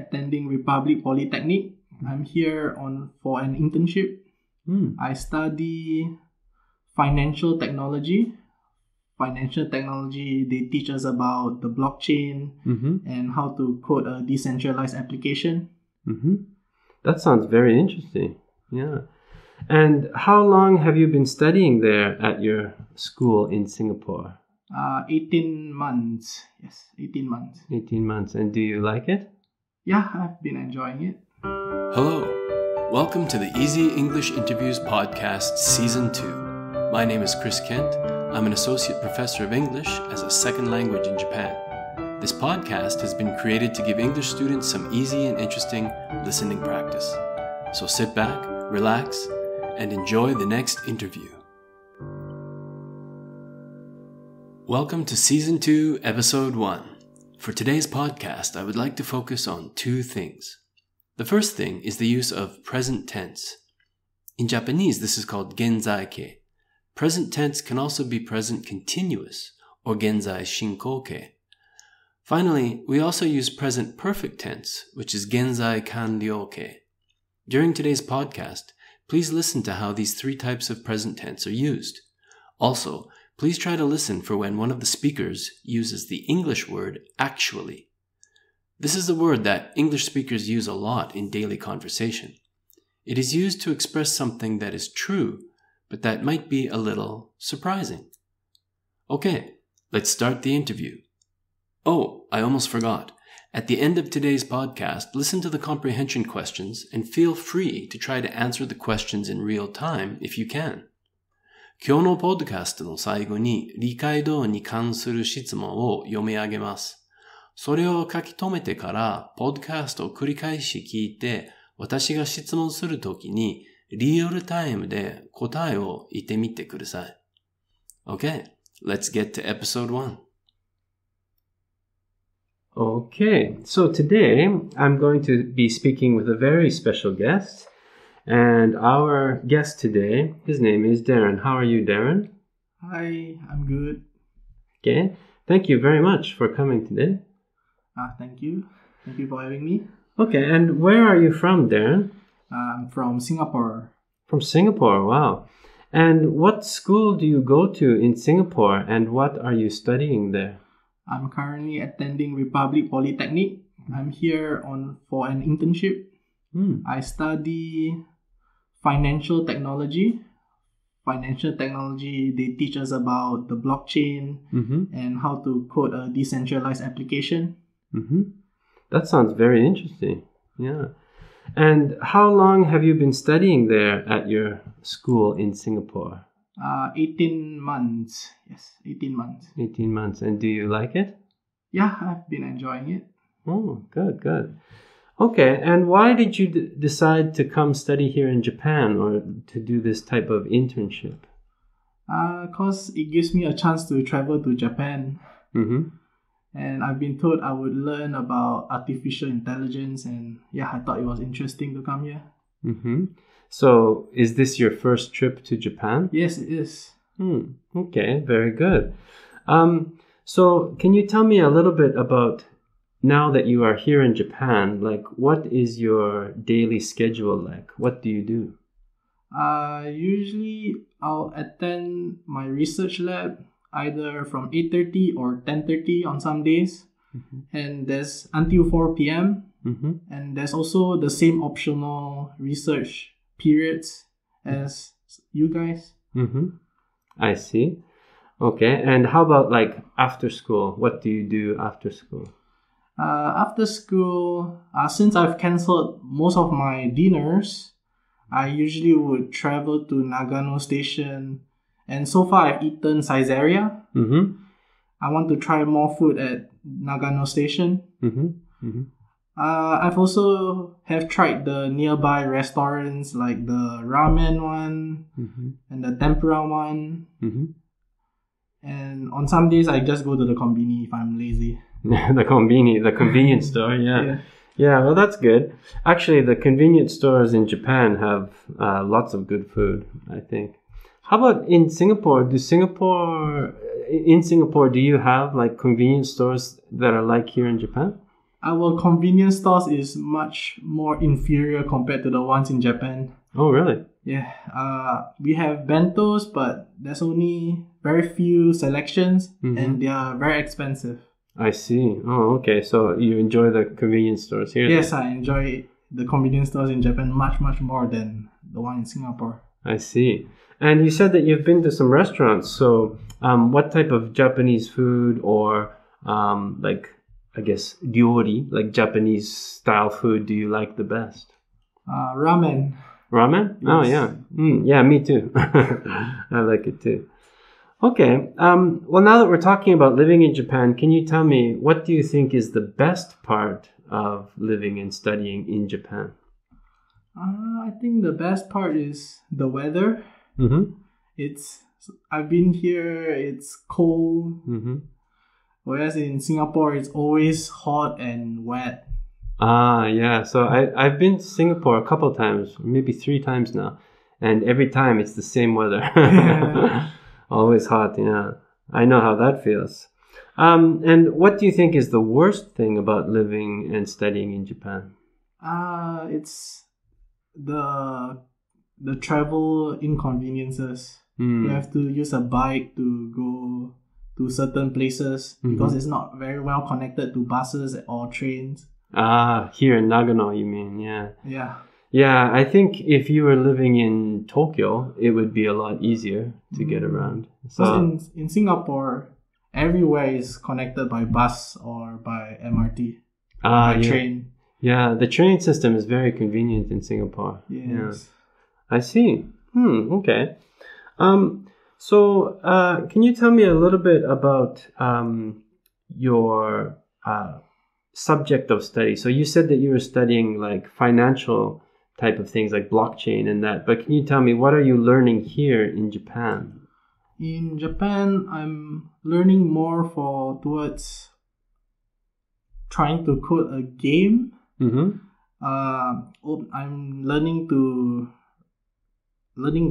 attending Republic Polytechnic. I'm here for an internship. I study financial technology. Financial technology, they teach us about the blockchain and how to code a decentralized application. That sounds very interesting. Yeah. And how long have you been studying there at your school in Singapore? 18 months. Yes, 18 months. 18 months. And do you like it? Yeah, I've been enjoying it. Hello. Welcome to the Easy English Interviews Podcast Season 2. My name is Chris Kent. I'm an associate professor of English as a second language in Japan. This podcast has been created to give English students some easy and interesting listening practice. So sit back, relax, and enjoy the next interview. Welcome to Season 2, Episode 1. For today's podcast, I would like to focus on two things. The first thing is the use of present tense. In Japanese, this is called genzai-kei. Present tense can also be present continuous or genzai shinkou-kei. Finally, we also use present perfect tense, which is genzai kanryou-kei. During today's podcast, please listen to how these three types of present tense are used. Also, please try to listen for when one of the speakers uses the English word actually. This is a word that English speakers use a lot in daily conversation. It is used to express something that is true, but that might be a little surprising. Okay, let's start the interview. Oh, I almost forgot. At the end of today's podcast, listen to the comprehension questions and feel free to try to answer the questions in real time if you can. 今日のポッドキャストの最後に理解度に関する質問を読み上げます。それを書き留めてから、ポッドキャストを繰り返し聞いて、私が質問するときに、リアルタイムで答えを言ってみてください。Okay, let's get to episode 1. Okay, so today I'm going to be speaking with a very special guest. And our guest today, his name is Darren. How are you, Darren? Hi, I'm good. Okay, thank you very much for coming today. Thank you. Thank you for having me. Okay, and where are you from, Darren? I'm from Singapore. From Singapore, wow. And what school do you go to in Singapore, and what are you studying there? I'm currently attending Republic Polytechnic. I'm here for an internship. I study financial technology. Financial technology, they teach us about the blockchain and how to code a decentralized application. That sounds very interesting. Yeah. And how long have you been studying there at your school in Singapore? 18 months. Yes, 18 months. 18 months. And do you like it? Yeah, I've been enjoying it. Oh, good, good. Okay, and why did you decide to come study here in Japan or to do this type of internship? Because it gives me a chance to travel to Japan. And I've been told I would learn about artificial intelligence, and yeah, I thought it was interesting to come here. So, is this your first trip to Japan? Yes, it is. Okay, very good. So, can you tell me a little bit about, now that you are here in Japan, like what is your daily schedule like? What do you do? Usually I'll attend my research lab either from 8:30 or 10:30 on some days. And there's until 4 p.m. And there's also the same optional research periods as you guys. I see. Okay, and how about like after school? What do you do after school? After school, since I've cancelled most of my dinners, I usually would travel to Nagano Station. And so far, I've eaten Saizeriya. I want to try more food at Nagano Station. I've also have tried the nearby restaurants like the ramen one and the tempura one. And on some days, I just go to the konbini if I'm lazy. The convenience store, yeah. Yeah, well, that's good. Actually, the convenience stores in Japan have lots of good food, I think. How about in Singapore? In Singapore, do you have like convenience stores that are like here in Japan? our convenience stores is much more inferior compared to the ones in Japan. Oh, really? Yeah. We have bentos, but there's only very few selections, and they are very expensive. I see. Oh, okay. So you enjoy the convenience stores here? Yes, I enjoy the convenience stores in Japan much more than the one in Singapore. I see. And you said that you've been to some restaurants. So what type of Japanese food or like, I guess, ryori, like Japanese style food, do you like the best? Ramen. Ramen? Yes. Oh, yeah. Yeah, me too. I like it too. Okay. Well, now that we're talking about living in Japan, can you tell me, what do you think is the best part of living and studying in Japan? I think the best part is the weather. Mm-hmm. I've been here, it's cold. Mm-hmm. Whereas in Singapore, it's always hot and wet. Ah, yeah. So I've been to Singapore a couple of times, maybe 3 times now. And every time it's the same weather. Always hot, yeah. I know how that feels. And what do you think is the worst thing about living and studying in Japan? It's the travel inconveniences. You have to use a bike to go to certain places because it's not very well connected to buses or trains. Ah, here in Nagano, you mean, yeah. Yeah. Yeah, I think if you were living in Tokyo, it would be a lot easier to get around. So in Singapore, everywhere is connected by bus or by MRT, by train. Yeah, the train system is very convenient in Singapore. Yes. Yeah. I see. Okay. So can you tell me a little bit about your subject of study? So you said that you were studying like financial type of things like blockchain and that, but can you tell me, what are you learning here in Japan? In Japan, I'm learning more towards trying to code a game. I'm learning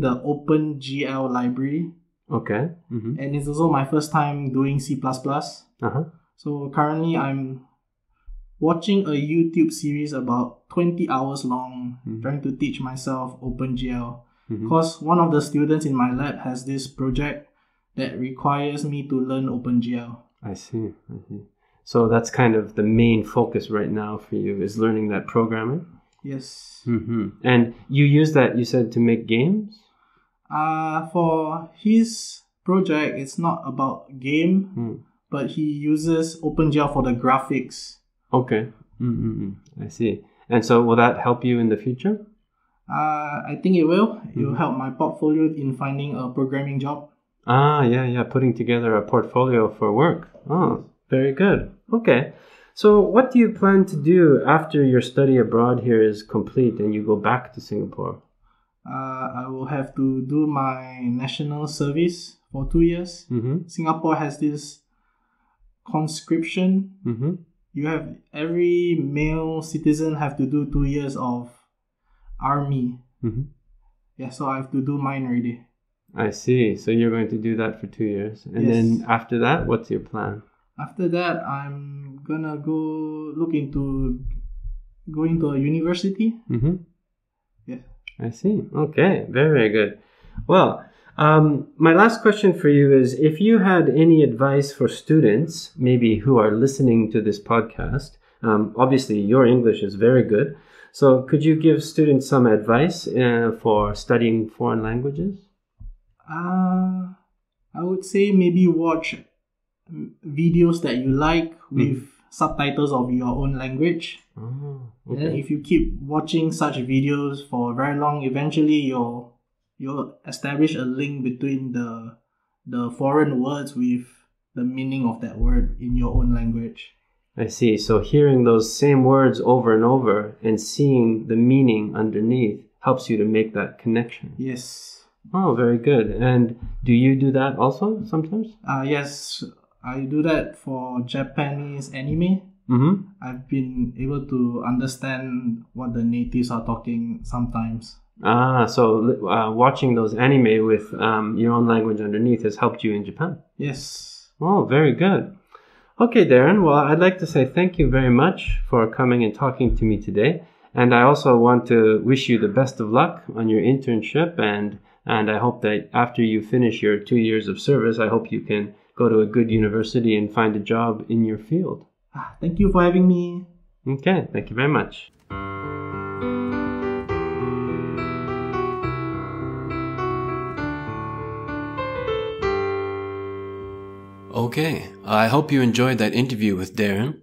the OpenGL library. Okay. And it's also my first time doing C++. So currently I'm watching a YouTube series about 20 hours long, trying to teach myself OpenGL. Because one of the students in my lab has this project that requires me to learn OpenGL. I see. So that's kind of the main focus right now for you, is learning that programming? Yes. And you use that, you said, to make games? For his project, it's not about game, but he uses OpenGL for the graphics. Okay. I see. And so will that help you in the future? I think it will. It will help my portfolio in finding a programming job. Yeah. Putting together a portfolio for work. Oh, very good. Okay. So what do you plan to do after your study abroad here is complete and you go back to Singapore? I will have to do my national service for 2 years. Singapore has this conscription. Every male citizen have to do 2 years of army. Yeah, so I have to do mine already. I see. So you're going to do that for 2 years. And then after that, what's your plan? After that, I'm gonna look into going to a university. Yeah. I see. Okay. Very, very good. Well, my last question for you is, if you had any advice for students, maybe who are listening to this podcast, obviously your English is very good. So could you give students some advice for studying foreign languages? I would say maybe watch videos that you like with subtitles of your own language. And then if you keep watching such videos for very long, eventually you'll establish a link between the foreign words with the meaning of that word in your own language. I see. So hearing those same words over and over and seeing the meaning underneath helps you to make that connection. Yes. Oh, very good. And do you do that also sometimes? Yes, I do that for Japanese anime. I've been able to understand what the natives are talking sometimes. So watching those anime with your own language underneath has helped you in Japan? Yes. Oh, very good. Okay, Darren. Well, I'd like to say thank you very much for coming and talking to me today. And I also want to wish you the best of luck on your internship. And I hope that after you finish your 2 years of service, I hope you can go to a good university and find a job in your field. Thank you for having me. Okay, thank you very much. Okay, I hope you enjoyed that interview with Darren.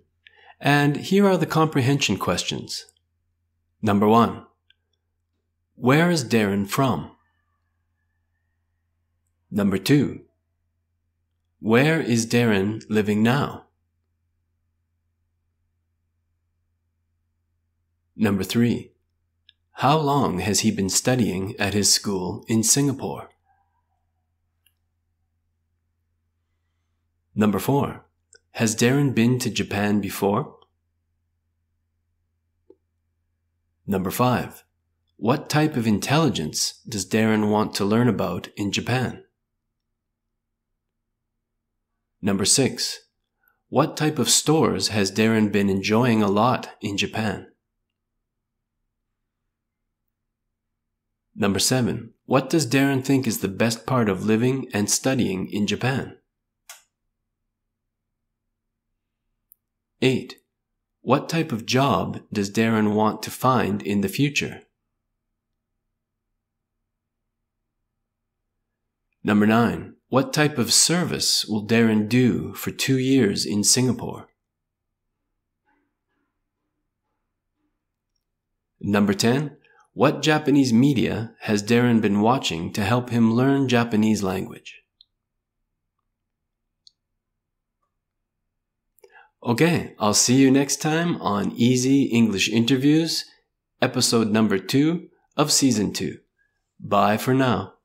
And here are the comprehension questions. Number 1. Where is Darren from? Number 2. Where is Darren living now? Number 3. How long has he been studying at his school in Singapore? Number 4. Has Darren been to Japan before? Number 5. What type of intelligence does Darren want to learn about in Japan? Number 6. What type of stores has Darren been enjoying a lot in Japan? Number 7. What does Darren think is the best part of living and studying in Japan? 8. What type of job does Darren want to find in the future? Number 9. What type of service will Darren do for 2 years in Singapore? Number 10. What Japanese media has Darren been watching to help him learn Japanese language? Okay, I'll see you next time on Easy English Interviews, episode number 2 of season 2. Bye for now.